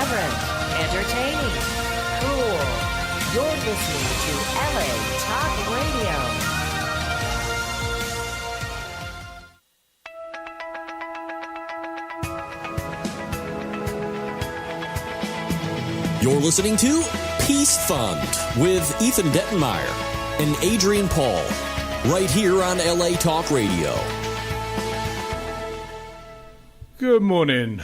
irreverent, entertaining, cool. You're listening to LA Talk Radio. You're listening to Peace Fund with Ethan Dettenmaier and Adrian Paul, right here on LA Talk Radio. Good morning.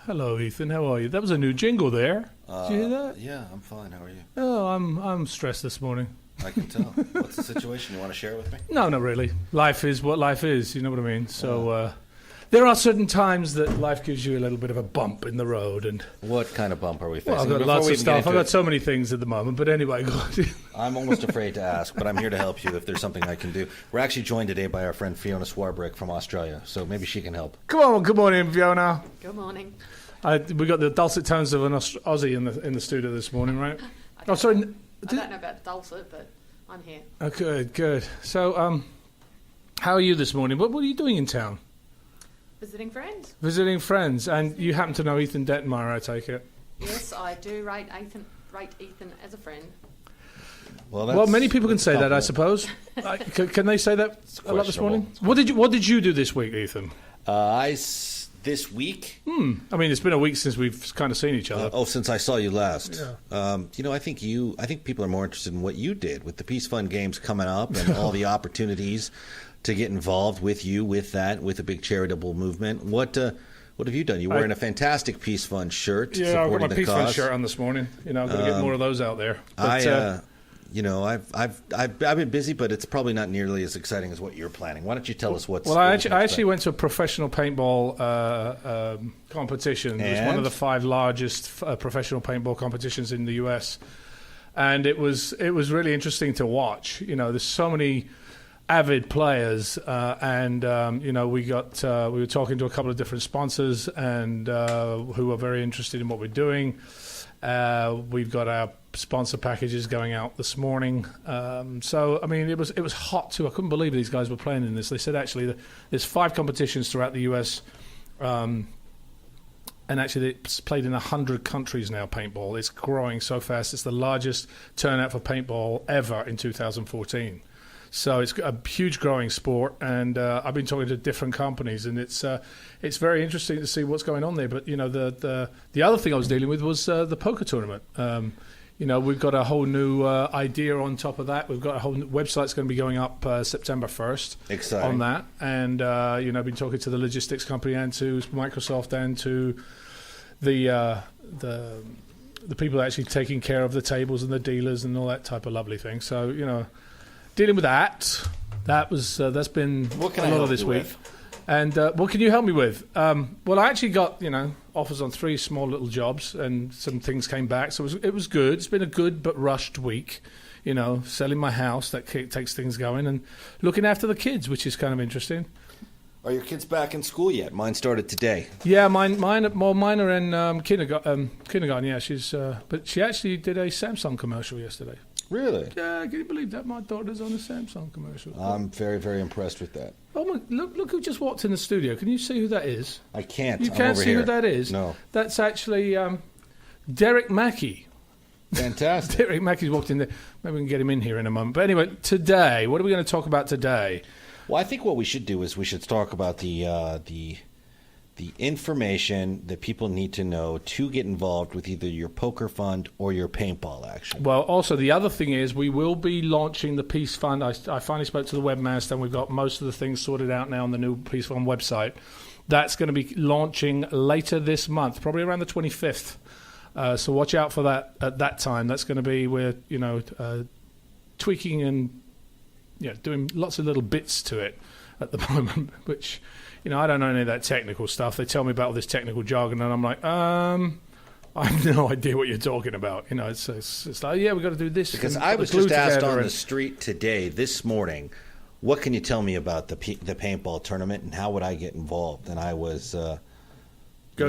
Hello, Ethan. How are you? That was a new jingle there. Did you hear that? Yeah, I'm fine. How are you? Oh, I'm stressed this morning. I can tell. What's the situation? You want to share it with me? No, not really. Life is what life is. You know what I mean? So there are certain times that life gives you a little bit of a bump in the road. And What kind of bump are we facing? well, I've got Before lots we of even get stuff. into I've got it, so many things at the moment. But anyway, go on. I'm almost afraid to ask, but I'm here to help you if there's something I can do. We're actually joined today by our friend Fiona Swarbick from Australia, so maybe she can help. Come on. Good morning, Fiona. Good morning. We got the dulcet tones of an Aussie in the studio this morning, right? Oh, sorry. I don't know about dulcet, but I'm here. Oh, good. So, how are you this morning? What are you doing in town? Visiting friends? Visiting friends, and you happen to know Ethan Dettenmaier, I take it. Yes, I do rate Ethan as a friend. Well, many people can say that, I suppose. Can they say that a lot this morning? What did you do this week, Ethan? This week? I mean, it's been a week since we've kind of seen each other. Since I saw you last. Yeah. I think people are more interested in what you did with the Peace Fund games coming up and all the opportunities to get involved with a big charitable movement. What have you done? You're wearing a fantastic Peace Fund shirt. Yeah, I've got my the Peace cause. Fund shirt on this morning. I've got to get more of those out there. But, I've been busy, but it's probably not nearly as exciting as what you're planning. Why don't you tell us what's... Well, I actually went to a professional paintball competition. It was one of the 5 largest professional paintball competitions in the US, and it was really interesting to watch. There's so many avid players, and we were talking to a couple of different sponsors and who are very interested in what we're doing. We've got our sponsor packages going out this morning. So I mean, it was hot too. I couldn't believe these guys were playing in this. They said actually that there's 5 competitions throughout the US, and actually it's played in 100 countries now. Paintball, it's growing so fast. It's the largest turnout for paintball ever in 2014. So it's a huge growing sport, and I've been talking to different companies, and it's very interesting to see what's going on there. But the other thing I was dealing with was the poker tournament. We've got a whole new idea on top of that. We've got a whole new website's going to be going up September 1st. Exciting. On that, and I've been talking to the logistics company and to Microsoft and to the people actually taking care of the tables and the dealers and all that type of lovely thing. So dealing with that's been a lot of this week. And what can you help me with? Well, I actually got offers on 3 small little jobs, and some things came back, so it was good. It's been a good but rushed week. Selling my house, that takes things going, and looking after the kids, which is kind of interesting. Are your kids back in school yet? Mine started today. Yeah, mine are in kindergarten. Yeah, but she actually did a Samsung commercial yesterday. Really? Yeah, can you believe that? My daughter's on a Samsung commercial. I'm very, very impressed with that. Oh my! Look who just walked in the studio. Can you see who that is? I can't. You can't see who that is? No. That's actually Derek Mackey. Fantastic. Derek Mackey's walked in there. Maybe we can get him in here in a moment. But anyway, today, what are we going to talk about today? Well, I think what we should do is we should talk about the information that people need to know to get involved with either your poker fund or your paintball action. Well, also the other thing is we will be launching the Peace Fund. I finally spoke to the webmaster, and we've got most of the things sorted out now on the new Peace Fund website. That's going to be launching later this month, probably around the 25th. So watch out for that at that time. That's going to be we're tweaking and doing lots of little bits to it at the moment, which I don't know any of that technical stuff. They tell me about all this technical jargon, and I'm like, I have no idea what you're talking about. It's like, yeah, we've got to do this. Because I was just asked on the street today, this morning, what can you tell me about the paintball tournament and how would I get involved? And I was... Go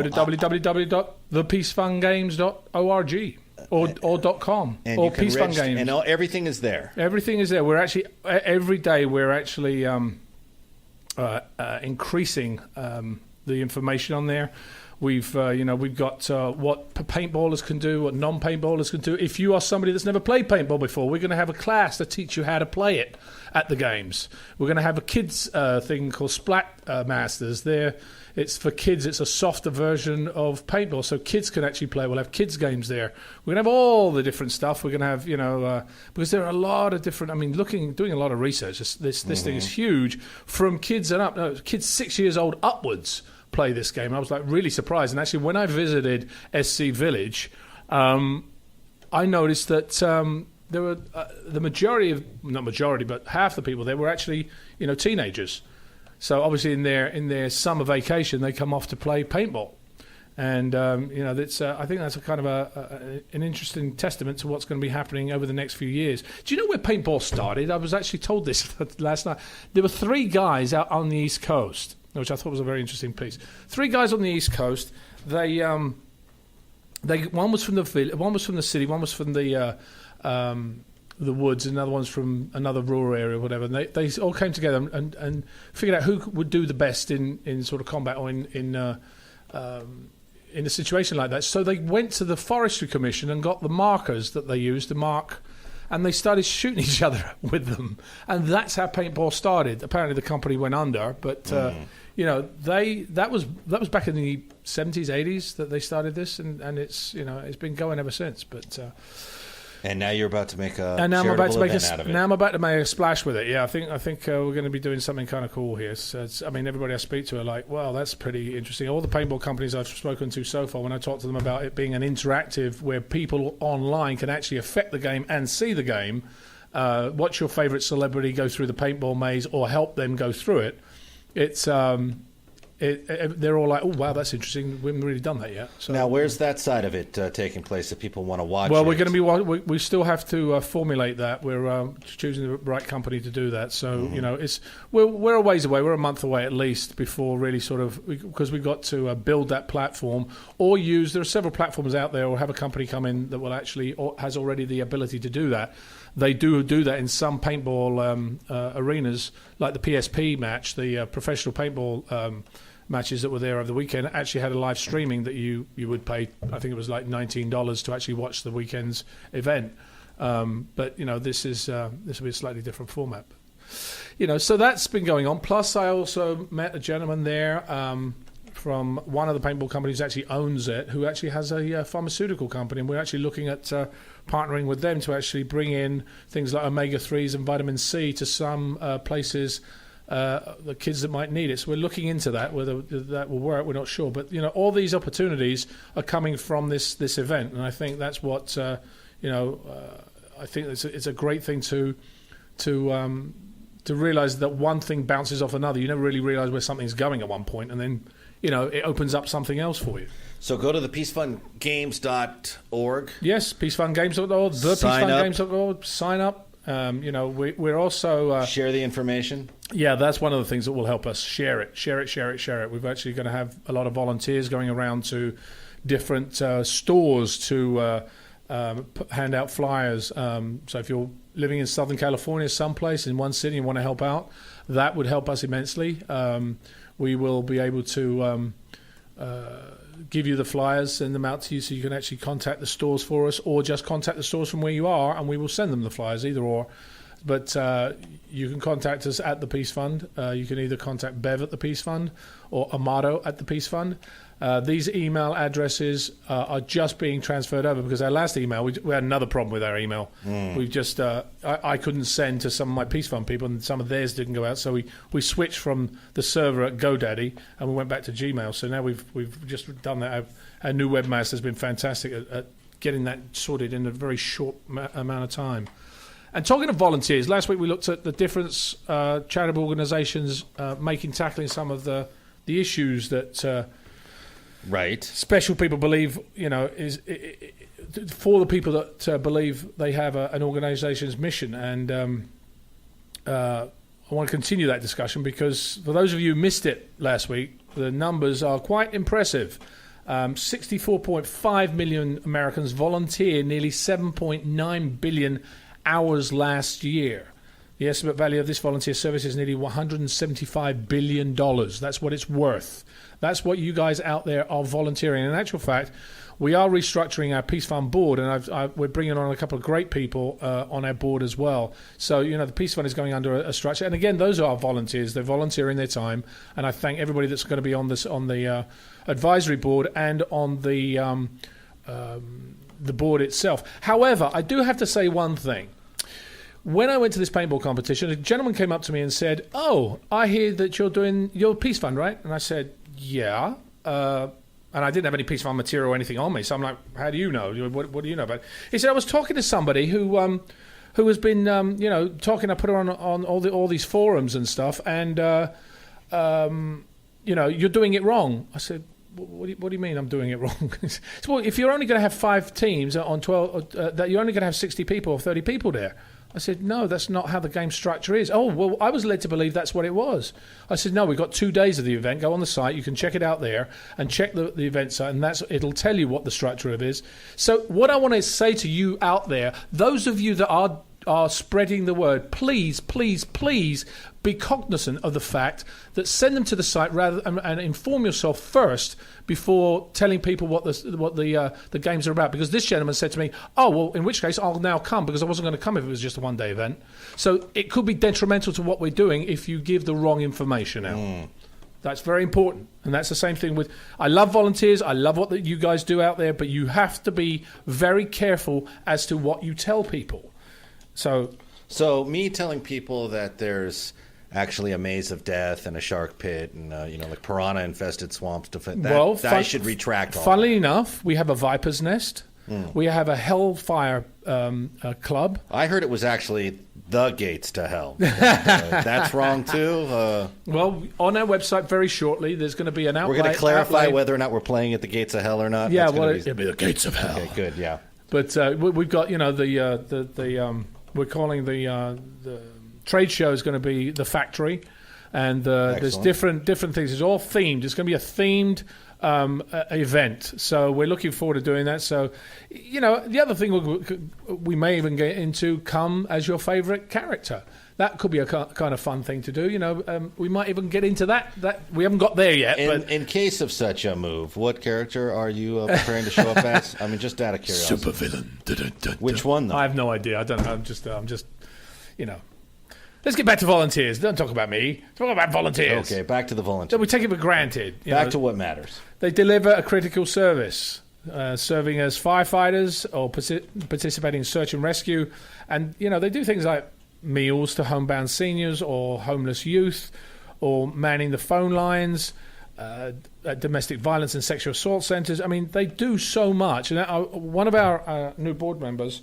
to www.thepeacefundgames.org or .com and or Peace Fund Games. And everything is there. Everything is there. We're actually, every day we're actually increasing the information on there. We've got what paintballers can do, what non-paintballers can do. If you are somebody that's never played paintball before, we're going to have a class to teach you how to play it at the games. We're going to have a kids thing called Splat Masters. It's for kids. It's a softer version of paintball, so kids can actually play. We'll have kids games there. We're going to have all the different stuff. We're going to have, because there are a lot of different. I mean, doing a lot of research. This thing is huge from kids and up. No, kids 6 years old upwards play this game. I was like really surprised. And actually, when I visited SC Village, I noticed that there were the majority of, not majority, but half the people there were actually teenagers. So obviously in their summer vacation, they come off to play paintball. And I think that's a kind of an interesting testament to what's going to be happening over the next few years. Do you know where paintball started? I was actually told this last night. There were 3 guys out on the East Coast, which I thought was a very interesting piece. 3 guys on the East Coast. They one was from the city, one was from the woods, and another one's from another rural area or whatever. And they all came together and figured out who would do the best in sort of combat or in a situation like that. So they went to the Forestry Commission and got the markers that they used to mark, and they started shooting each other with them. And that's how paintball started. Apparently the company went under, but that was back in the 70s, 80s that they started this, and it's it's been going ever since. But and now you're about to make a and now I'm about to make out of it. Now I'm about to make a splash with it. Yeah, I think we're going to be doing something kind of cool here. So everybody I speak to are like, well, that's pretty interesting. All the paintball companies I've spoken to so far, when I talk to them about it being an interactive where people online can actually affect the game and see the game, watch your favourite celebrity go through the paintball maze or help them go through it. It's they're all like, oh wow, that's interesting. We haven't really done that yet. So now, where's that side of it taking place if people want to watch? Well, it? we're going to be. We still have to formulate that. We're choosing the right company to do that. So we're a ways away. We're a month away at least before really sort of, because we've got to build that platform or use. There are several platforms out there, or have a company come in that will actually or has already the ability to do that. They do that in some paintball arenas, like the PSP match, the professional paintball matches that were there over the weekend. Actually had a live streaming that you would pay. I think it was like $19 to actually watch the weekend's event. But this will be a slightly different format. So that's been going on. Plus, I also met a gentleman there from one of the paintball companies who actually owns it, who actually has a pharmaceutical company, and we're actually looking at partnering with them to actually bring in things like omega-3s and vitamin C to some places, the kids that might need it. So we're looking into that. Whether that will work, we're not sure. But all these opportunities are coming from this event, and I think that's what I think it's a great thing to realise that one thing bounces off another. You never really realise where something's going at one point, and then it opens up something else for you. So go to the peacefundgames.org. Yes, peacefundgames.org, thepeacefundgames.org. Sign up. We're also share the information. Yeah, that's one of the things that will help us. Share it. We've actually going to have a lot of volunteers going around to different stores to hand out flyers. So if you're living in Southern California someplace in one city and want to help out, that would help us immensely. We will be able to give you the flyers, send them out to you so you can actually contact the stores for us, or just contact the stores from where you are and we will send them the flyers, either or. But you can contact us at the Peace Fund. You can either contact Bev at the Peace Fund or Amato at the Peace Fund. These email addresses are just being transferred over because our last email, we had another problem with our email. We've just I couldn't send to some of my Peace Fund people, and some of theirs didn't go out. So we switched from the server at GoDaddy and we went back to Gmail. So now we've just done that. Our new webmaster has been fantastic at getting that sorted in a very short amount of time. And talking of volunteers, last week we looked at the different charitable organisations tackling some of the issues that right special people believe is for the people that believe they have an organisation's mission. And I want to continue that discussion because for those of you who missed it last week, the numbers are quite impressive. 64.5 million Americans volunteer nearly 7.9 billion hours last year. The estimate value of this volunteer service is nearly $175 billion. That's what it's worth. That's what you guys out there are volunteering. In actual fact, we are restructuring our Peace Fund board, and we're bringing on a couple of great people on our board as well. So, the Peace Fund is going under a structure. And again, those are volunteers. They're volunteering their time. And I thank everybody that's going to be on the advisory board and on the board itself. However, I do have to say one thing. When I went to this paintball competition, a gentleman came up to me and said, "Oh, I hear that you're doing your Peace Fund, right?" And I said, "Yeah." And I didn't have any Peace Fund material or anything on me, so I'm like, "How do you know? What do you know about it?" He said, "I was talking to somebody who has been, talking. I put her on all these forums and stuff, and you're doing it wrong." I said, What do you mean I'm doing it wrong? So, well, if you're only going to have 5 teams on 12, that you're only going to have 60 people or 30 people there. I said, no, that's not how the game structure is. Oh, well, I was led to believe that's what it was. I said, no, we've got 2 days of the event. Go on the site. You can check it out there and check the event site, and it'll tell you what the structure of it is. So what I want to say to you out there, those of you that are spreading the word, please, please, please be cognizant of the fact that send them to the site and inform yourself first before telling people what the games are about. Because this gentleman said to me, "Oh, well, in which case I'll now come because I wasn't going to come if it was just a one-day event." So it could be detrimental to what we're doing if you give the wrong information out. That's very important. And that's the same thing with, I love volunteers, I love what you guys do out there, but you have to be very careful as to what you tell people. So me telling people that there's actually a maze of death and a shark pit and like piranha-infested swamps, I should retract all funnily that. enough, we have a viper's nest. We have a hellfire club. I heard it was actually the gates to hell. That's wrong too. Well, on our website very shortly, there's going to be an outlay. We're going to clarify whether or not we're playing at the gates of hell or not. Yeah, it'll be the gates of hell. Okay, good. Yeah, but we've got we're calling the trade show is going to be the factory, and there's different things. It's all themed. It's going to be a themed event. So we're looking forward to doing that. So, the other thing we may even get into, come as your favorite character. That could be a kind of fun thing to do. We might even get into that. That we haven't got there yet. But in case of such a move, what character are you preparing to show up as? I mean, just out of curiosity. Supervillain. Which one, though? I have no idea. I don't know. I'm just. Let's get back to volunteers. Don't talk about me. Talk about volunteers. Okay, back to the volunteers. So we take it for granted. Back to what matters. They deliver a critical service, serving as firefighters or participating in search and rescue. And, they do things like meals to homebound seniors or homeless youth, or manning the phone lines, at domestic violence and sexual assault centres. I mean, they do so much. And one of our new board members,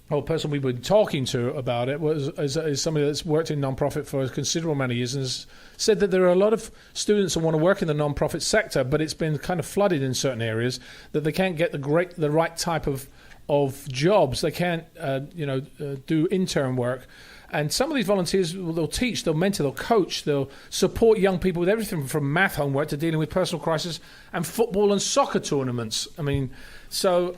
or person we've been talking to about it, is somebody that's worked in non-profit for a considerable amount of years, and has said that there are a lot of students that want to work in the non-profit sector, but it's been kind of flooded in certain areas, that they can't get the right type of jobs. They can't do intern work. And some of these volunteers, they'll teach, they'll mentor, they'll coach, they'll support young people with everything from math homework to dealing with personal crisis and football and soccer tournaments. I mean, so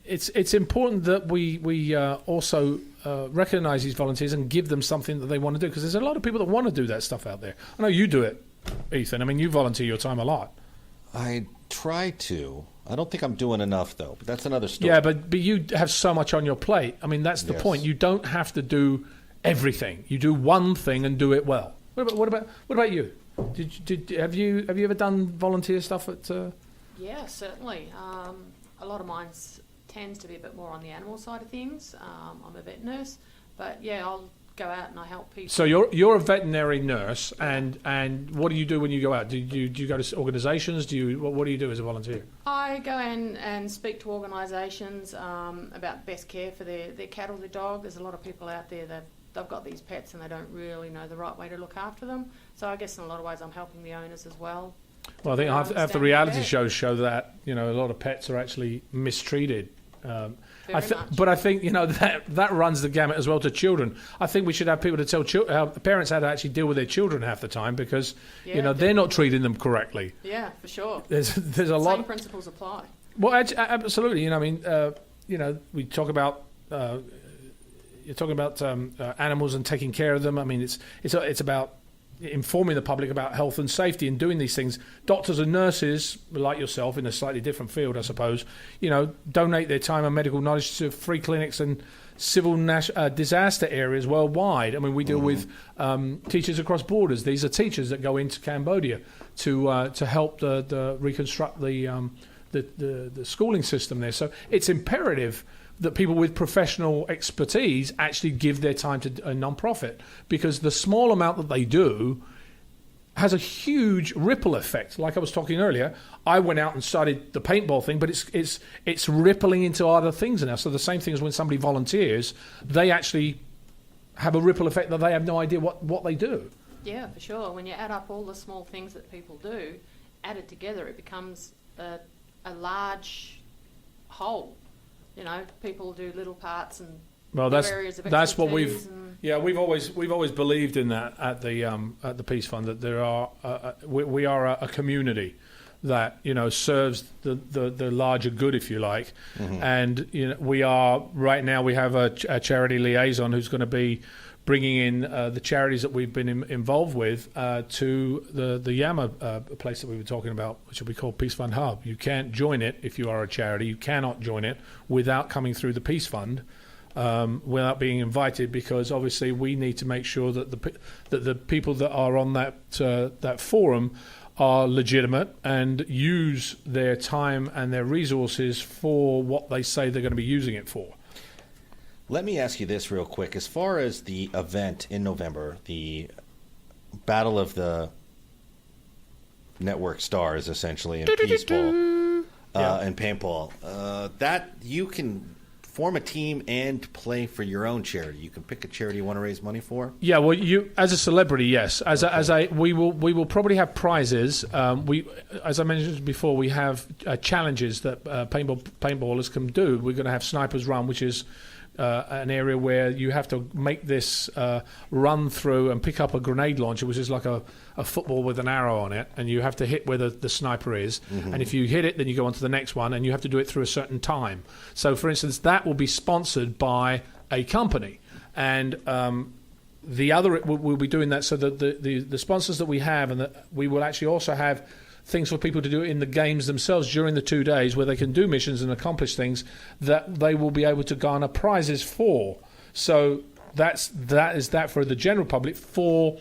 it's important that we also recognise these volunteers and give them something that they want to do, because there's a lot of people that want to do that stuff out there. I know you do it, Ethan. I mean, you volunteer your time a lot. I try to. I don't think I'm doing enough, though. But that's another story. Yeah, but you have so much on your plate. I mean, that's the point. You don't have to do everything. You do one thing and do it well. What about you? Have you ever done volunteer stuff at? Yeah, certainly. A lot of mine tends to be a bit more on the animal side of things. I'm a vet nurse, but yeah, I'll go out and I help people. So you're a veterinary nurse, and what do you do when you go out? Do you go to organisations? What do you do as a volunteer? I go in and speak to organisations about best care for their cattle, their dog. There's a lot of people out there that they've got these pets and they don't really know the right way to look after them. So I guess in a lot of ways I'm helping the owners as well. Well, I think after reality shows show that a lot of pets are actually mistreated. But I think that runs the gamut as well to children. I think we should have people to tell parents how to actually deal with their children half the time, because they're not treating them correctly. Yeah, for sure. There's a lot. Same principles apply. Well, absolutely. We talk about you're talking about animals and taking care of them. I mean, it's about informing the public about health and safety and doing these things. Doctors and nurses, like yourself, in a slightly different field, I suppose, donate their time and medical knowledge to free clinics and civil disaster areas worldwide. I mean, we deal with teachers across borders. These are teachers that go into Cambodia to help the reconstruct the schooling system there. So it's imperative that people with professional expertise actually give their time to a non-profit, because the small amount that they do has a huge ripple effect. Like I was talking earlier, I went out and started the paintball thing, but it's rippling into other things now. So the same thing as when somebody volunteers, they actually have a ripple effect that they have no idea what they do. Yeah, for sure. When you add up all the small things that people do, added together, it becomes a large whole. People do little parts and areas of that's what expertise we've always believed in that at the Peace Fund, that there are we are a community that serves the larger good, if you like. And we are right now, we have a charity liaison who's going to be bringing in the charities that we've been involved with to the Yama place that we were talking about, which will be called Peace Fund Hub. You can't join it if you are a charity. You cannot join it without coming through the Peace Fund, without being invited, because obviously we need to make sure that the people that are on that forum are legitimate and use their time and their resources for what they say they're going to be using it for. Let me ask you this real quick. As far as the event in November, the Battle of the Network Stars, essentially, in Peaceball and Paintball, that you can form a team and play for your own charity. You can pick a charity you want to raise money for. Yeah, well, you as a celebrity, yes. We will probably have prizes. As I mentioned before, we have challenges that paintballers can do. We're going to have Snipers Run, which is an area where you have to make this run through and pick up a grenade launcher, which is like a football with an arrow on it, and you have to hit where the sniper is. And if you hit it, then you go on to the next one, and you have to do it through a certain time. So, for instance, that will be sponsored by a company, and the other we'll be doing that so that the sponsors that we have, and that we will actually also have things for people to do in the games themselves during the 2 days, where they can do missions and accomplish things that they will be able to garner prizes for. So that is for the general public. For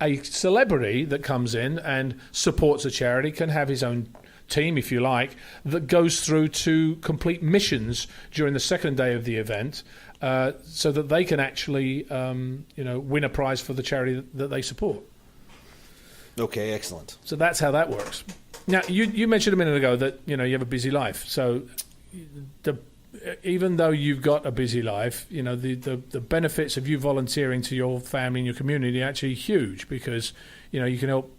a celebrity that comes in and supports a charity, can have his own team, if you like, that goes through to complete missions during the second day of the event, so that they can actually win a prize for the charity that they support. Okay, excellent. So that's how that works. Now, you mentioned a minute ago that you have a busy life. So even though you've got a busy life, the benefits of you volunteering to your family and your community are actually huge, because you can help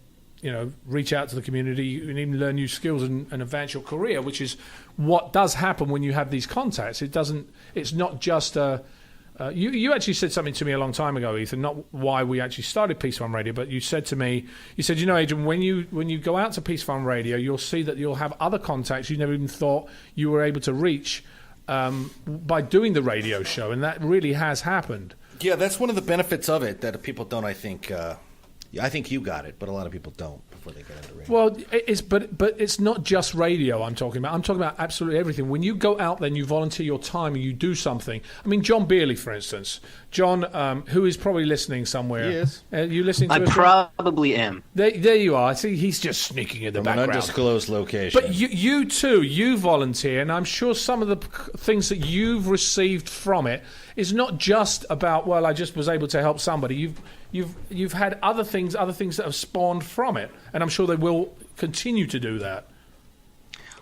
reach out to the community. You can even learn new skills and advance your career, which is what does happen when you have these contacts. It's not just you actually said something to me a long time ago, Ethan, not why we actually started Peace Fund Radio, but you said to me, Adrian, when you go out to Peace Fund Radio, you'll see that you'll have other contacts you never even thought you were able to reach by doing the radio show, and that really has happened. Yeah, that's one of the benefits of it that people don't, I think you got it, but a lot of people don't before they get into radio. Well, but it's not just radio I'm talking about. I'm talking about absolutely everything. When you go out there and you volunteer your time and you do something. I mean, John Beerley, for instance. John, who is probably listening somewhere. He is. You listening to I probably am. There you are. See, he's just sneaking in the background. An undisclosed location. But you too, you volunteer, and I'm sure some of the things that you've received from it is not just about, well, I just was able to help somebody. You've had other things that have spawned from it, and I'm sure they will continue to do that.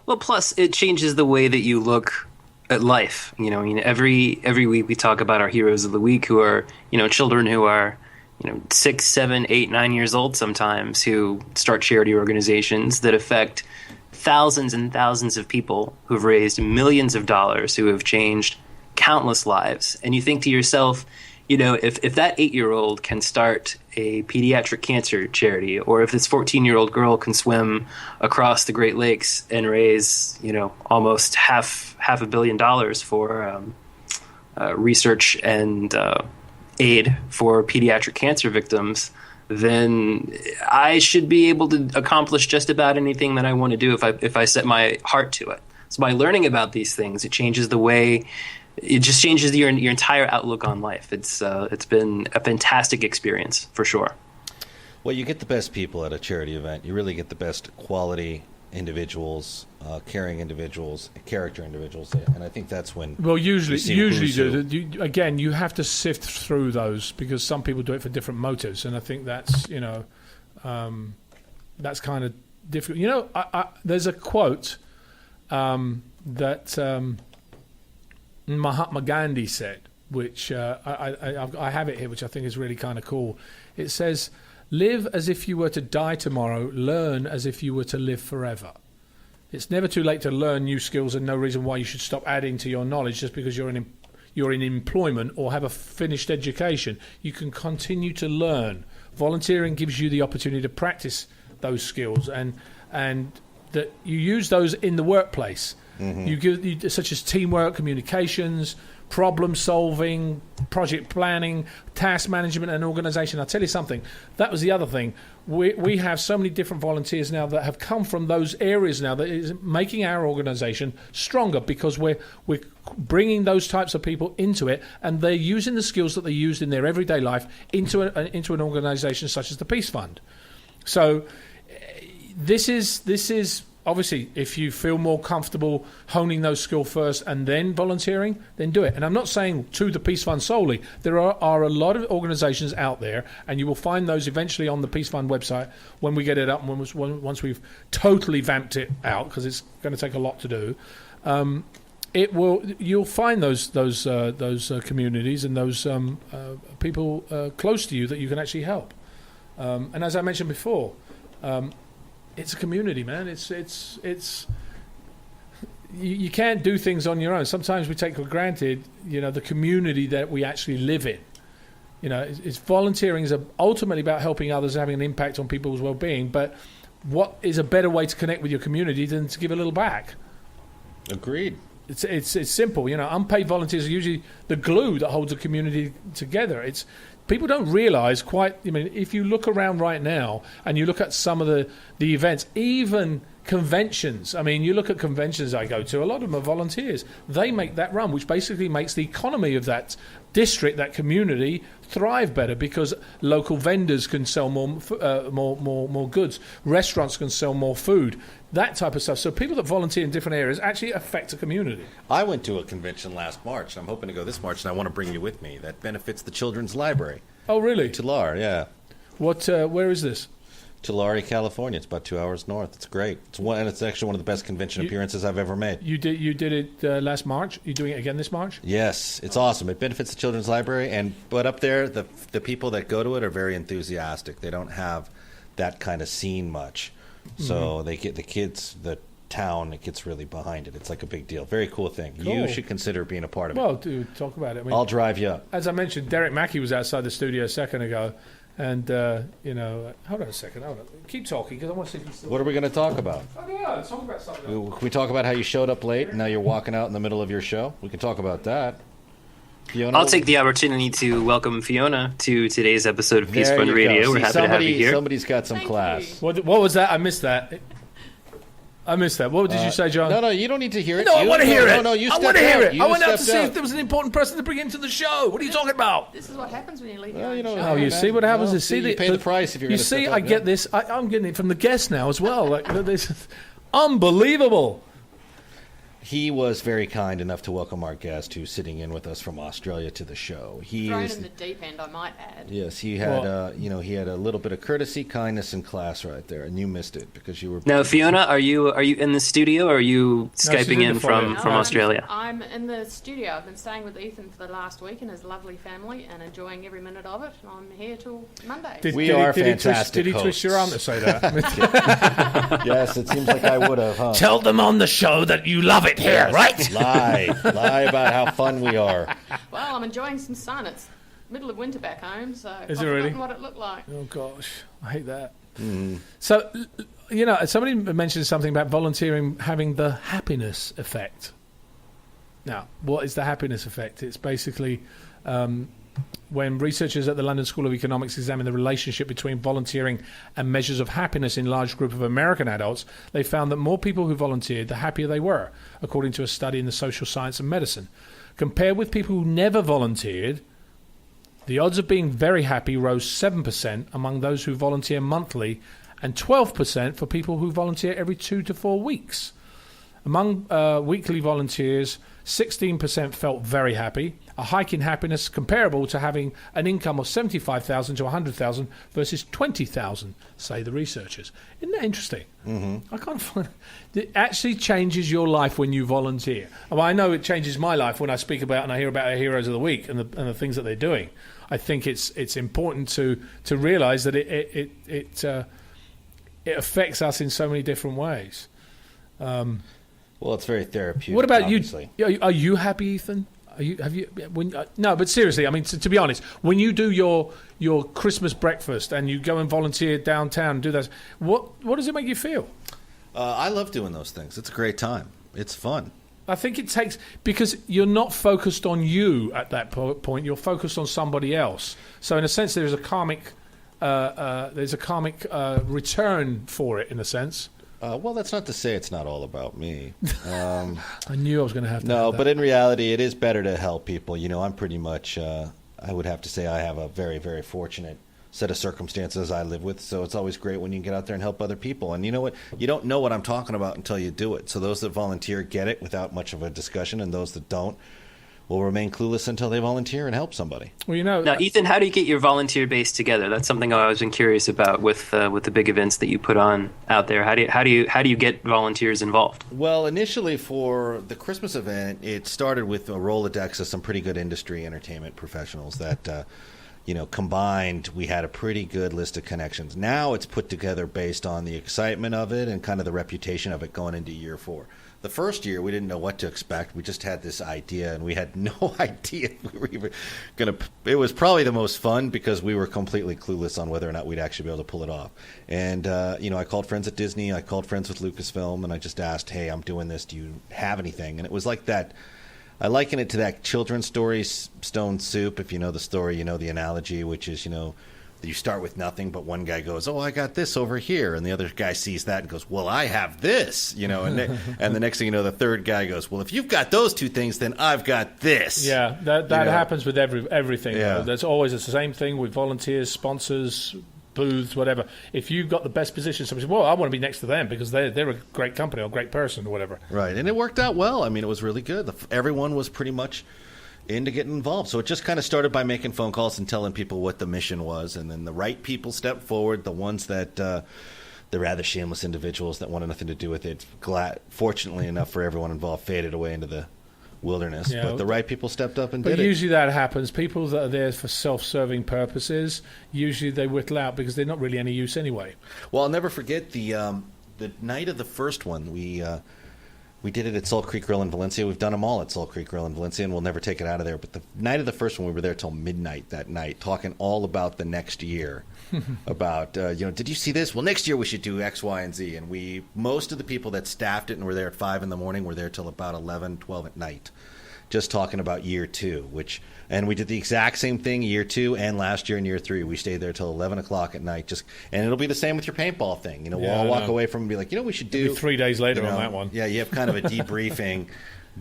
Well, plus it changes the way that you look at life. Every week we talk about our heroes of the week, who are children who are 6, 7, 8, 9 years old sometimes, who start charity organizations that affect thousands and thousands of people, who've raised millions of dollars, who have changed countless lives. And you think to yourself, if that 8-year-old can start a pediatric cancer charity, or if this 14-year-old girl can swim across the Great Lakes and raise, almost half $500 million for research and aid for pediatric cancer victims, then I should be able to accomplish just about anything that I want to do if I set my heart to it. So by learning about these things, it changes your entire outlook on life. It's been a fantastic experience for sure. Well, you get the best people at a charity event. You really get the best quality individuals, caring individuals, character individuals, and I think that's when. Well, usually you have to sift through those because some people do it for different motives, and I think that's that's kind of difficult. There's a quote that Mahatma Gandhi said, which I have it here, which I think is really kind of cool. It says, "Live as if you were to die tomorrow. Learn as if you were to live forever." It's never too late to learn new skills, and no reason why you should stop adding to your knowledge just because you're in employment or have a finished education. You can continue to learn. Volunteering gives you the opportunity to practice those skills, and that you use those in the workplace. Mm-hmm. Such as teamwork, communications, problem solving, project planning, task management, and organisation. I'll tell you something. That was the other thing. We have so many different volunteers now that have come from those areas now that is making our organisation stronger because we're bringing those types of people into it, and they're using the skills that they used in their everyday life into an organisation such as the Peace Fund. So this is obviously, if you feel more comfortable honing those skills first and then volunteering, then do it. And I'm not saying to the Peace Fund solely. There are a lot of organisations out there, and you will find those eventually on the Peace Fund website when we get it up and once we've totally vamped it out, because it's going to take a lot to do. You'll find those communities and those people close to you that you can actually help. And as I mentioned before, it's a community, man. It's you can't do things on your own. Sometimes we take for granted, the community that we actually live in. It's volunteering is ultimately about helping others, having an impact on people's well-being. But what is a better way to connect with your community than to give a little back? Agreed. It's simple. Unpaid volunteers are usually the glue that holds a community together. People don't realise quite. If you look around right now and you look at some of the events, even conventions. You look at conventions I go to. A lot of them are volunteers. They make that run, which basically makes the economy of that district, that community, thrive better because local vendors can sell more goods. Restaurants can sell more food. That type of stuff. So people that volunteer in different areas actually affect a community. I went to a convention last March, and I'm hoping to go this March, and I want to bring you with me. That benefits the Children's Library. Oh, really? Tulare, yeah. Where is this? Tulare, California. It's about 2 hours north. It's great. It's actually one of the best convention appearances I've ever made. You did it last March? You doing it again this March? Yes, it's awesome. It benefits the Children's Library, but up there, the people that go to it are very enthusiastic. They don't have that kind of scene much. So they get the kids, the town, it gets really behind it. It's like a big deal. Very cool thing. Cool. You should consider being a part of it. Well, dude, talk about it. I'll drive you up. As I mentioned, Derek Mackey was outside the studio a second ago. And, hold on a second. Hold on. Keep talking because I want to see if you still... What are we going to talk about? I don't know. Talk about something. Can we talk about how you showed up late and now you're walking out in the middle of your show? We can talk about that. Fiona? I'll take the opportunity to welcome Fiona to today's episode of Peace Fund Radio. We're happy to have you here. Somebody's got some class. What was that? I missed that. What did you say, John? No, you don't need to hear it. No, I want to hear it. No, you stepped out. I want to hear it. I went out to see out. if there was an important person to bring into the show. What are you talking about? This is what happens when you leave Well, your own show. Oh, you see what happens? You pay the price if you're going to step see, up, I get this. I'm getting it from the guests now as well. This is unbelievable. He was very kind enough to welcome our guest who's sitting in with us from Australia to the show. Thrown in the deep end, I might add. Yes, he had he had a little bit of courtesy, kindness, and class right there, and you missed it because you were. Now, Fiona, are you in the studio, or are you Skyping in from Australia? I'm in the studio. I've been staying with Ethan for the last week and his lovely family, and enjoying every minute of it. And I'm here till Monday. Did he twist your arm to say that? Yes, it seems like I would have. Huh? Tell them on the show that you love it here, right? Lie about how fun we are. Well, I'm enjoying some sun. It's middle of winter back home, so I've forgotten what it looked like. Oh gosh, I hate that. So, somebody mentioned something about volunteering having the happiness effect. Now, what is the happiness effect? It's basically when researchers at the London School of Economics examined the relationship between volunteering and measures of happiness in large group of American adults, they found that more people who volunteered, the happier they were, according to a study in the social science and medicine. Compared with people who never volunteered, the odds of being very happy rose 7% among those who volunteer monthly and 12% for people who volunteer every 2 to 4 weeks. Among weekly volunteers, 16% felt very happy, a hike in happiness comparable to having an income of $75,000 to $100,000 versus $20,000, say the researchers. Isn't that interesting? Mm-hmm. I can't find it actually changes your life when you volunteer. Well, I know it changes my life when I speak about and I hear about our heroes of the week and the things that they're doing. I think it's important to realise that it affects us in so many different ways. Well, it's very therapeutic. What about obviously. You? Are you happy, Ethan? No, but seriously, I mean, to be honest, when you do your Christmas breakfast and you go and volunteer downtown and do that, what does it make you feel? I love doing those things. It's a great time. It's fun. I think it takes, because you're not focused on you at that point. You're focused on somebody else. So in a sense, there's a karmic return for it, in a sense. Well, that's not to say it's not all about me. I knew I was going to have to. No, but in reality, it is better to help people. You know, I'm pretty much, I would have to say I have a very, very fortunate set of circumstances I live with. So it's always great when you can get out there and help other people. And you know what? You don't know what I'm talking about until you do it. So those that volunteer get it without much of a discussion, and those that don't will remain clueless until they volunteer and help somebody. Well, you know. Now, Ethan, how do you get your volunteer base together? That's something I've always been curious about with the big events that you put on out there. How do you get volunteers involved? Well, initially for the Christmas event, it started with a Rolodex of some pretty good industry entertainment professionals that, combined, we had a pretty good list of connections. Now it's put together based on the excitement of it and kind of the reputation of it going into year 4. The first year, we didn't know what to expect. We just had this idea, and we had no idea if we were even going to. It was probably the most fun because we were completely clueless on whether or not we'd actually be able to pull it off. And, I called friends at Disney. I called friends with Lucasfilm, and I just asked, hey, I'm doing this. Do you have anything? And it was like that. I liken it to that children's story, Stone Soup. If you know the story, you know the analogy, which is, you start with nothing, but one guy goes, oh, I got this over here. And the other guy sees that and goes, well, I have this, and the next thing you know, the third guy goes, well, if you've got those two things, then I've got this. Yeah, that happens with everything. Yeah. There's always the same thing with volunteers, sponsors, booths, whatever. If you've got the best position, somebody says, well, I want to be next to them because they're a great company or a great person or whatever. Right, and it worked out well. I mean, it was really good. Everyone was pretty much into getting involved. So it just kind of started by making phone calls and telling people what the mission was, and then the right people stepped forward, the ones that the rather shameless individuals that wanted nothing to do with it, fortunately enough for everyone involved, faded away into the wilderness. Yeah, but the right people stepped up and did it. But usually that happens. People that are there for self-serving purposes, usually they whittle out because they're not really any use anyway. Well, I'll never forget the night of the first one. We did it at Salt Creek Grill in Valencia. We've done them all at Salt Creek Grill in Valencia, and we'll never take it out of there. But the night of the first one, we were there till midnight that night, talking all about the next year. About, did you see this? Well, next year we should do X, Y, and Z. And most of the people that staffed it and were there at 5 in the morning were there till about 11, 12 at night, just talking about year 2, and we did the exact same thing year 2 and last year in year 3. We stayed there till 11 o'clock at night, and it'll be the same with your paintball thing. We'll all walk away from and be like, we should do. It'll be 3 days later on that one. Yeah, you have kind of a debriefing,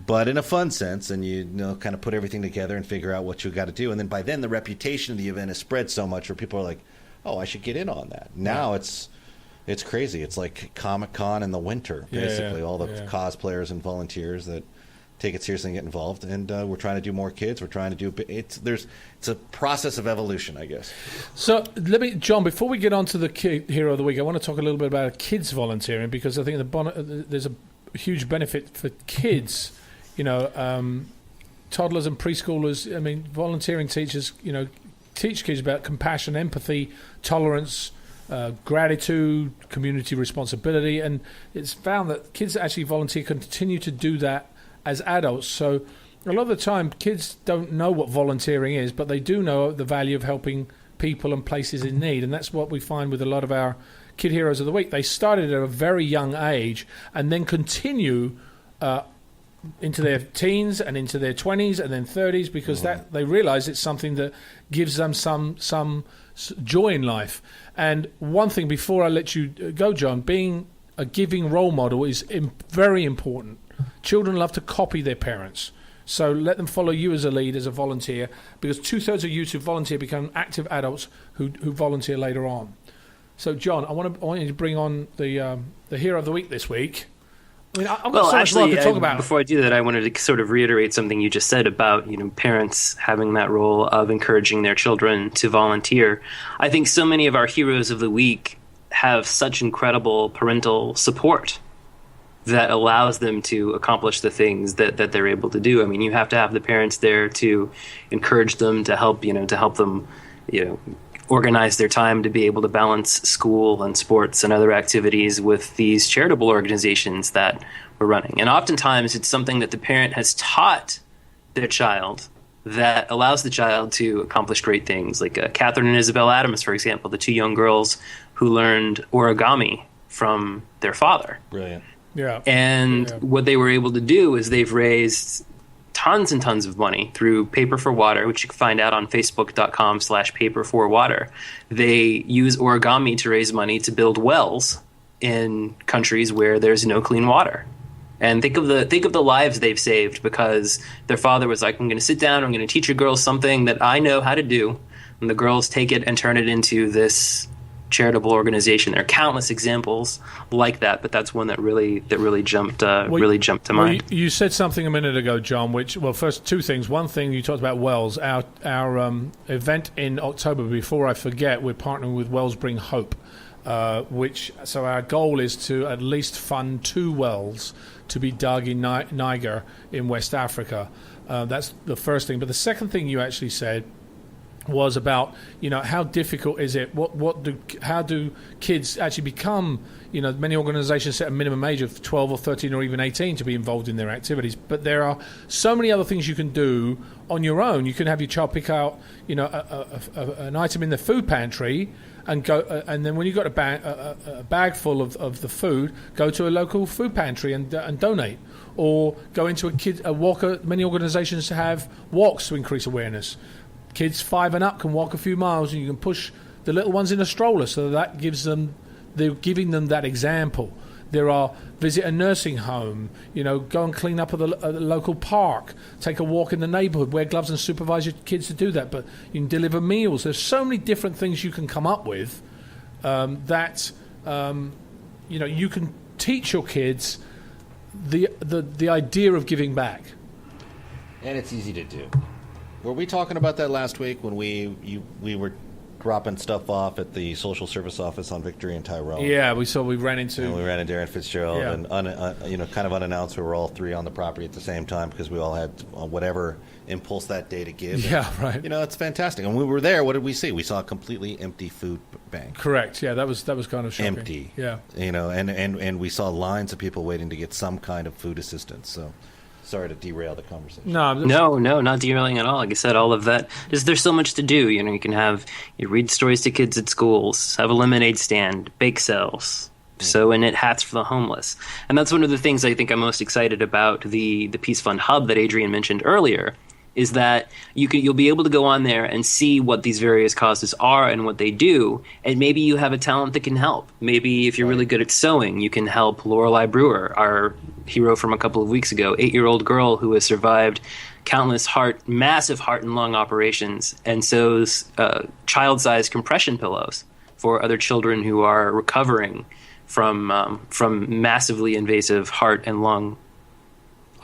but in a fun sense, and you kind of put everything together and figure out what you got to do. And then by then, the reputation of the event has spread so much where people are like, oh, I should get in on that. Now it's crazy. It's like Comic-Con in the winter, basically. All the cosplayers and volunteers that take it seriously and get involved, and we're trying to do more kids. We're trying to do it's a process of evolution, I guess. So John, before we get on to the Kid Hero of the Week, I want to talk a little bit about kids volunteering, because I think there's a huge benefit for kids. Toddlers and preschoolers. I mean, volunteering teachers, teach kids about compassion, empathy, tolerance, gratitude, community responsibility, and it's found that kids that actually volunteer continue to do that as adults. So a lot of the time kids don't know what volunteering is, but they do know the value of helping people and places in need, and that's what we find with a lot of our Kid Heroes of the Week. They started at a very young age and then continue into their teens and into their 20s and then 30s, because that they realize it's something that gives them some joy in life. And one thing before I let you go, John, being a giving role model is very important. Children love to copy their parents. So let them follow you as a lead, as a volunteer, because 2/3 of youths who volunteer become active adults who volunteer later on. So, John, I want you to bring on the hero of the week this week. I mean, I've got so much more to talk about. Before I do that, I wanted to sort of reiterate something you just said about parents having that role of encouraging their children to volunteer. I think so many of our heroes of the week have such incredible parental support that allows them to accomplish the things that they're able to do. I mean, you have to have the parents there to encourage them, to help them, organize their time to be able to balance school and sports and other activities with these charitable organizations that we're running. And oftentimes it's something that the parent has taught their child that allows the child to accomplish great things. Like Catherine and Isabel Adams, for example, the two young girls who learned origami from their father. Brilliant. Yeah. And what they were able to do is they've raised tons and tons of money through Paper for Water, which you can find out on facebook.com/paper4water. They use origami to raise money to build wells in countries where there's no clean water. And think of the lives they've saved, because their father was like, I'm going to sit down, I'm going to teach your girls something that I know how to do. And the girls take it and turn it into this charitable organization. There are countless examples like that, but that's one that really jumped to mind. You said something a minute ago, John, first, two things. One thing, you talked about wells. Our event in October, before I forget, we're partnering with Wells Bring Hope, so our goal is to at least fund 2 wells to be dug in Niger in West Africa. That's the first thing. But the second thing you actually said was about, how difficult is it? How do kids actually become? Many organisations set a minimum age of 12 or 13 or even 18 to be involved in their activities. But there are so many other things you can do on your own. You can have your child pick out, an item in the food pantry and go, and then when you've got a bag full of the food, go to a local food pantry and donate. Or go into a walker. Many organisations have walks to increase awareness. Kids 5 and up can walk a few miles, and you can push the little ones in a stroller, so that they're giving them that example. There are visit a nursing home, go and clean up at the local park, take a walk in the neighbourhood, wear gloves and supervise your kids to do that. But you can deliver meals. There's so many different things you can come up with that you can teach your kids the idea of giving back. And it's easy to do. Were we talking about that last week when we were dropping stuff off at the social service office on Victory and Tyrell? Yeah, we ran into Darren Fitzgerald, and kind of unannounced, we were all 3 on the property at the same time because we all had whatever impulse that day to give. Yeah, right. It's fantastic. And when we were there, what did we see? We saw a completely empty food bank. Correct. Yeah, that was kind of shocking. Empty. Yeah. And we saw lines of people waiting to get some kind of food assistance. So. Sorry to derail the conversation. No, not derailing at all. Like I said, all of that. There's so much to do. You can read stories to kids at schools, have a lemonade stand, bake sales, sew and knit hats for the homeless. And that's one of the things I think I'm most excited about the Peace Fund Hub that Adrian mentioned earlier, is that you'll be able to go on there and see what these various causes are and what they do, and maybe you have a talent that can help. Maybe if you're really good at sewing, you can help Lorelei Brewer, our hero from a couple of weeks ago, 8-year-old girl who has survived countless massive heart and lung operations and sews child-sized compression pillows for other children who are recovering from massively invasive heart and lung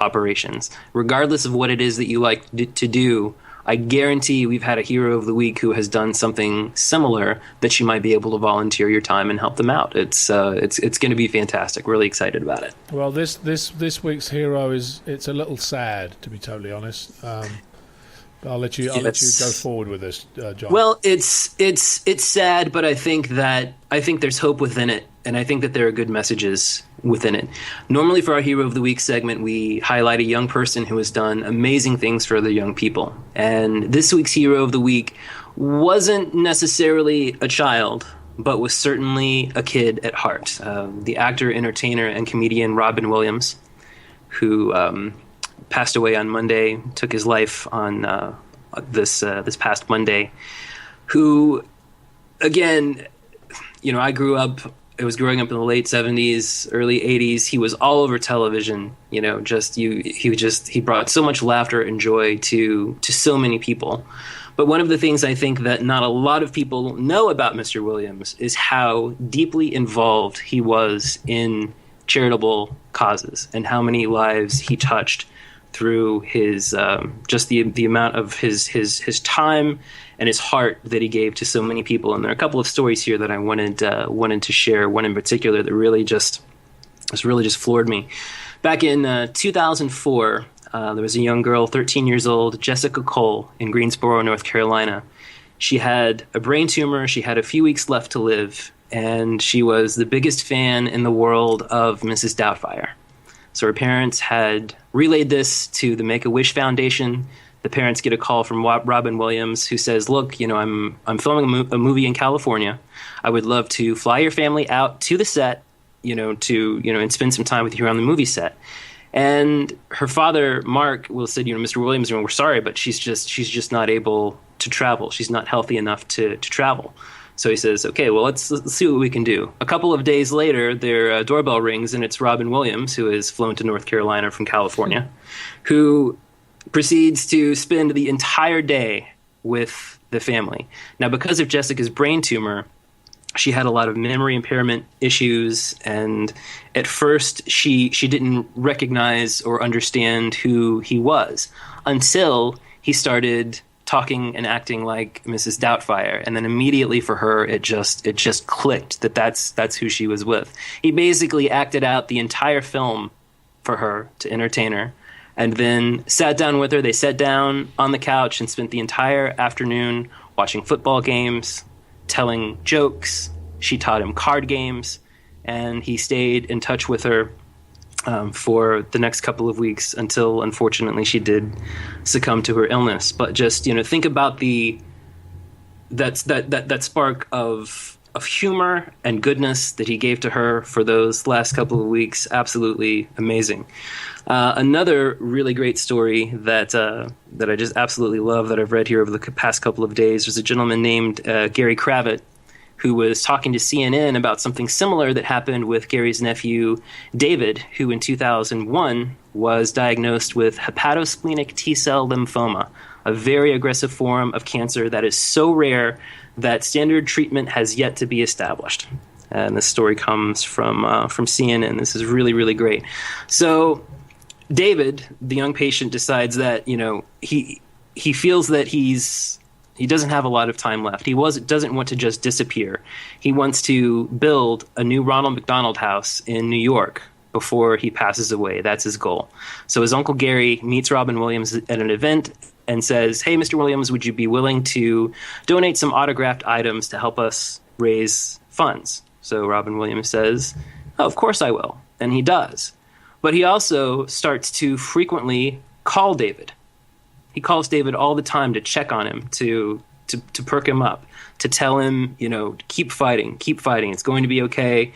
operations. Regardless of what it is that you like to do, I guarantee we've had a hero of the week who has done something similar that you might be able to volunteer your time and help them out. It's going to be fantastic. Really excited about it. Well, this week's hero it's a little sad, to be totally honest. I'll let you go forward with this, John. Well, it's sad, but I think there's hope within it, and I think that there are good messages within it. Normally, for our Hero of the Week segment, we highlight a young person who has done amazing things for other young people. And this week's Hero of the Week wasn't necessarily a child, but was certainly a kid at heart. The actor, entertainer, and comedian Robin Williams, who passed away on Monday, took his life on this past Monday, who, again, I was growing up in the late 70s, early 80s. He was all over television, he brought so much laughter and joy to so many people. But one of the things I think that not a lot of people know about Mr. Williams is how deeply involved he was in charitable causes and how many lives he touched through his just the amount of his time and his heart that he gave to so many people. And there are a couple of stories here that I wanted to share. One in particular that really just floored me. Back in 2004, there was a young girl, 13 years old, Jessica Cole, in Greensboro, North Carolina. She had a brain tumor. She had a few weeks left to live, and she was the biggest fan in the world of Mrs. Doubtfire. So her parents had relayed this to the Make-A-Wish Foundation. The parents get a call from Robin Williams, who says, "Look, I'm filming a movie in California. I would love to fly your family out to the set, and spend some time with you on the movie set." And her father, Mark, said, "Mr. Williams, we're sorry, but she's just not able to travel. She's not healthy enough to travel." So he says, "Okay, well, let's see what we can do." A couple of days later, their doorbell rings, and it's Robin Williams, who has flown to North Carolina from California, who proceeds to spend the entire day with the family. Now, because of Jessica's brain tumor, she had a lot of memory impairment issues, and at first she didn't recognize or understand who he was until he started talking and acting like Mrs. Doubtfire, and then immediately for her it just clicked that's who she was with. He basically acted out the entire film for her to entertain her, and then sat down with her. They sat down on the couch and spent the entire afternoon watching football games, telling jokes. She taught him card games, and he stayed in touch with her for the next couple of weeks until, unfortunately, she did succumb to her illness. But just think about that spark of humor and goodness that he gave to her for those last couple of weeks. Absolutely amazing. Another really great story that I just absolutely love that I've read here over the past couple of days was a gentleman named Gary Kravitz, who was talking to CNN about something similar that happened with Gary's nephew, David, who in 2001 was diagnosed with hepatosplenic T-cell lymphoma, a very aggressive form of cancer that is so rare that standard treatment has yet to be established. And this story comes from CNN. This is really, really great. So David, the young patient, decides that, he feels that he doesn't have a lot of time left. He doesn't want to just disappear. He wants to build a new Ronald McDonald House in New York before he passes away. That's his goal. So his Uncle Gary meets Robin Williams at an event and says, "Hey, Mr. Williams, would you be willing to donate some autographed items to help us raise funds?" So Robin Williams says, "Oh, of course I will." And he does. But he also starts to frequently call David. He calls David all the time to check on him, to perk him up, to tell him, keep fighting. It's going to be okay.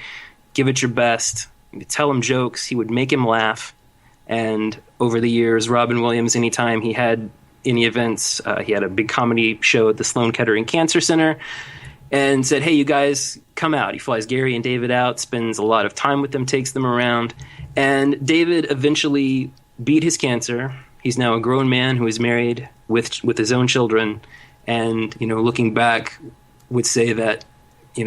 Give it your best. Tell him jokes. He would make him laugh. And over the years, Robin Williams, anytime he had any events, he had a big comedy show at the Sloan Kettering Cancer Center, and said, "Hey, you guys, come out." He flies Gary and David out, spends a lot of time with them, takes them around. And David eventually beat his cancer. He's now a grown man who is married with his own children, and looking back, would say that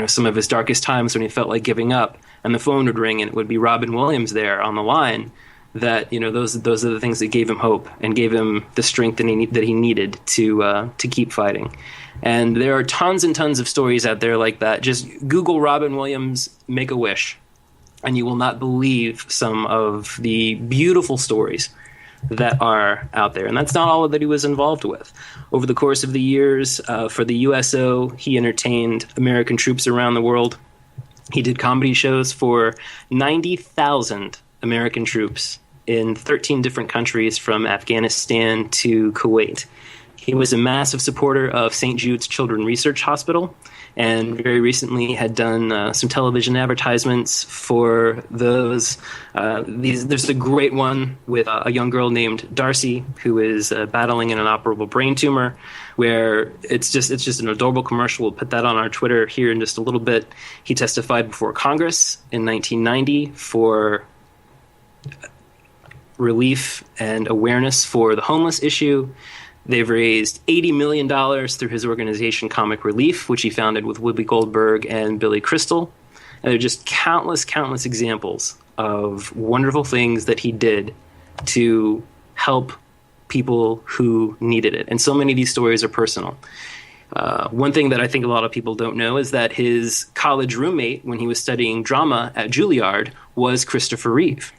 some of his darkest times when he felt like giving up, and the phone would ring and it would be Robin Williams there on the line. That those are the things that gave him hope and gave him the strength that he needed to keep fighting. And there are tons and tons of stories out there like that. Just Google Robin Williams Make-A-Wish, and you will not believe some of the beautiful stories that are out there. And that's not all that he was involved with. Over the course of the years, for the USO, he entertained American troops around the world. He did comedy shows for 90,000 American troops in 13 different countries, from Afghanistan to Kuwait. He was a massive supporter of St. Jude's Children's Research Hospital, and very recently had done some television advertisements for those. There's a great one with a young girl named Darcy who is battling an inoperable brain tumor, where it's just an adorable commercial. We'll put that on our Twitter here in just a little bit. He testified before Congress in 1990 for relief and awareness for the homeless issue. They've raised $80 million through his organization Comic Relief, which he founded with Whoopi Goldberg and Billy Crystal. And there are just countless examples of wonderful things that he did to help people who needed it. And so many of these stories are personal. One thing that I think a lot of people don't know is that his college roommate, when he was studying drama at Juilliard, was Christopher Reeve.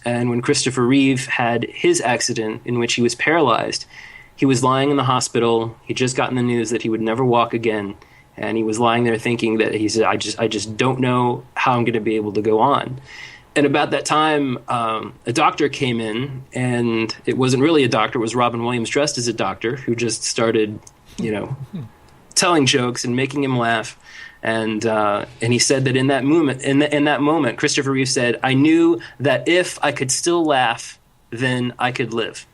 And when Christopher Reeve had his accident in which he was paralyzed, he was lying in the hospital. He'd just gotten the news that he would never walk again. And he was lying there thinking that he said, I just don't know how I'm going to be able to go on. And about that time, a doctor came in, and it wasn't really a doctor. It was Robin Williams dressed as a doctor who just started, telling jokes and making him laugh. And he said that in that moment, Christopher Reeve said, I knew that if I could still laugh, then I could live.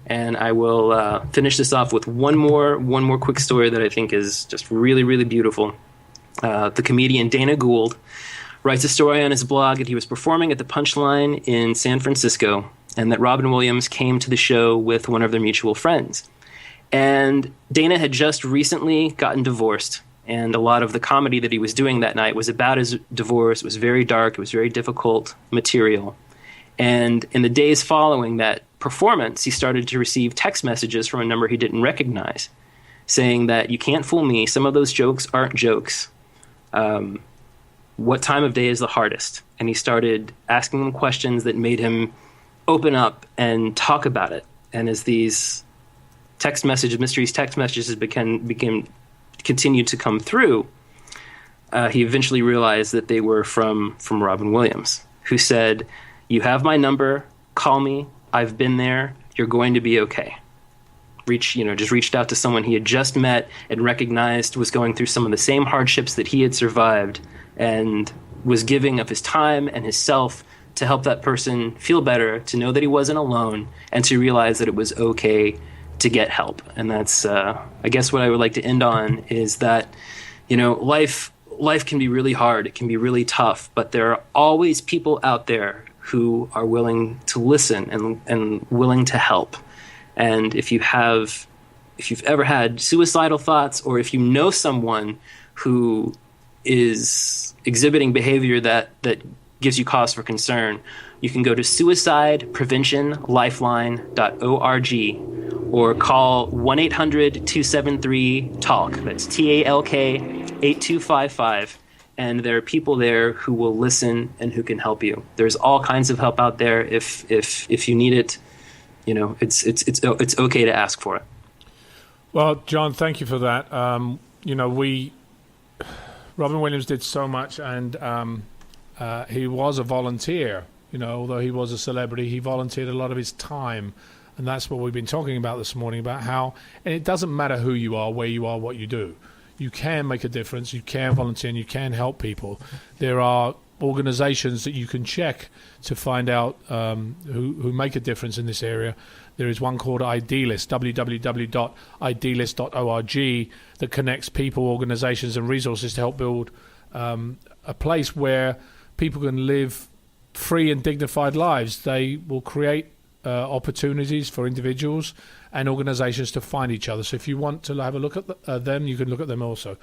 And I will finish this off with one more quick story that I think is just really, really beautiful. The comedian Dana Gould writes a story on his blog that he was performing at the Punchline in San Francisco, and that Robin Williams came to the show with one of their mutual friends. And Dana had just recently gotten divorced, and a lot of the comedy that he was doing that night was about his divorce. It was very dark. It was very difficult material. And in the days following that performance, he started to receive text messages from a number he didn't recognize saying that you can't fool me. Some of those jokes aren't jokes. What time of day is the hardest? And he started asking them questions that made him open up and talk about it. And as these mysteries text messages continued to come through, he eventually realized that they were from Robin Williams, who said, you have my number, call me, I've been there, you're going to be okay. Just reached out to someone he had just met and recognized was going through some of the same hardships that he had survived, and was giving of his time and his self to help that person feel better, to know that he wasn't alone, and to realize that it was okay to get help. And that's, I guess what I would like to end on is that, life can be really hard. It can be really tough, but there are always people out there who are willing to listen and willing to help. And if you've ever had suicidal thoughts, or if you know someone who is exhibiting behavior that gives you cause for concern, you can go to suicidepreventionlifeline.org or call 1-800-273-TALK. That's TALK 8255. And there are people there who will listen and who can help you. There's all kinds of help out there. If you need it, it's okay to ask for it. Well, John, thank you for that. Robin Williams did so much, and he was a volunteer. Although he was a celebrity, he volunteered a lot of his time, and that's what we've been talking about this morning, about how, and it doesn't matter who you are, where you are, what you do. You can make a difference, you can volunteer, and you can help people. There are organizations that you can check to find out who make a difference in this area. There is one called Idealist, www.idealist.org, that connects people, organizations, and resources to help build a place where people can live free and dignified lives. They will create opportunities for individuals and organizations to find each other. So if you want to have a look at them, you can look at them also.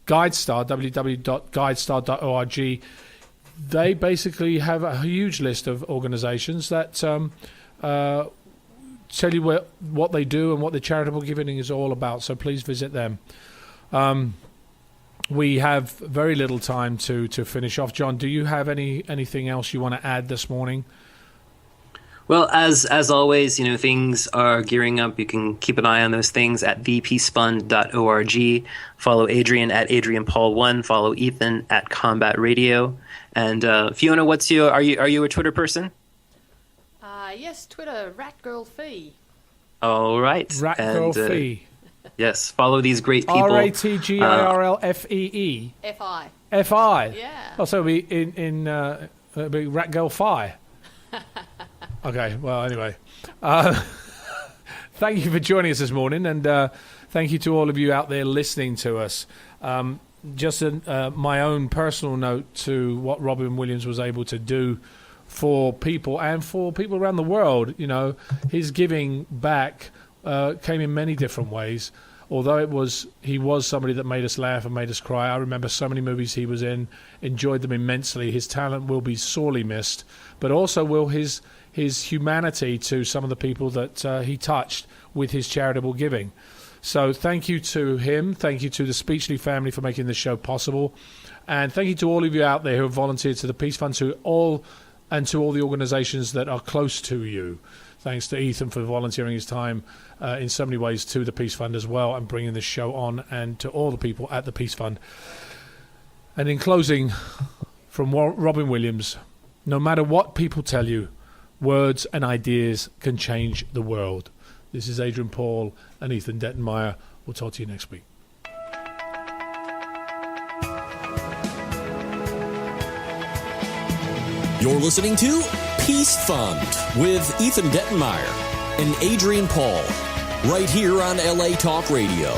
GuideStar, www.guidestar.org, they basically have a huge list of organizations that tell you what they do and what the charitable giving is all about. So please visit them. We have very little time to finish off. John, do you have anything else you want to add this morning? Well, as always, things are gearing up. You can keep an eye on those things at thepeacefund.org. Follow Adrian at AdrianPaul1. Follow Ethan at Combat Radio. And Fiona, are you a Twitter person? Yes, Twitter, RatGirlFee. All right. Ratgirlfee. Yes, follow these great people. Ratgirlfee. FI. FI. Yeah. Oh, so it'll be it'll be Ratgirl-Fi. Okay, well, anyway. Thank you for joining us this morning, and thank you to all of you out there listening to us. Just my own personal note to what Robin Williams was able to do for people and for people around the world. You know, his giving back came in many different ways. Although he was somebody that made us laugh and made us cry. I remember so many movies he was in, enjoyed them immensely. His talent will be sorely missed, but also will his humanity to some of the people that he touched with his charitable giving. So thank you to him. Thank you to the Speechley family for making this show possible. And thank you to all of you out there who have volunteered to the Peace Fund, to all the organizations that are close to you. Thanks to Ethan for volunteering his time in so many ways to the Peace Fund as well, and bringing this show on, and to all the people at the Peace Fund. And in closing, from Robin Williams, no matter what people tell you, words and ideas can change the world. This is Adrian Paul and Ethan Dettenmaier. We'll talk to you next week. You're listening to Peace Fund with Ethan Dettenmaier and Adrian Paul, right here on LA Talk Radio.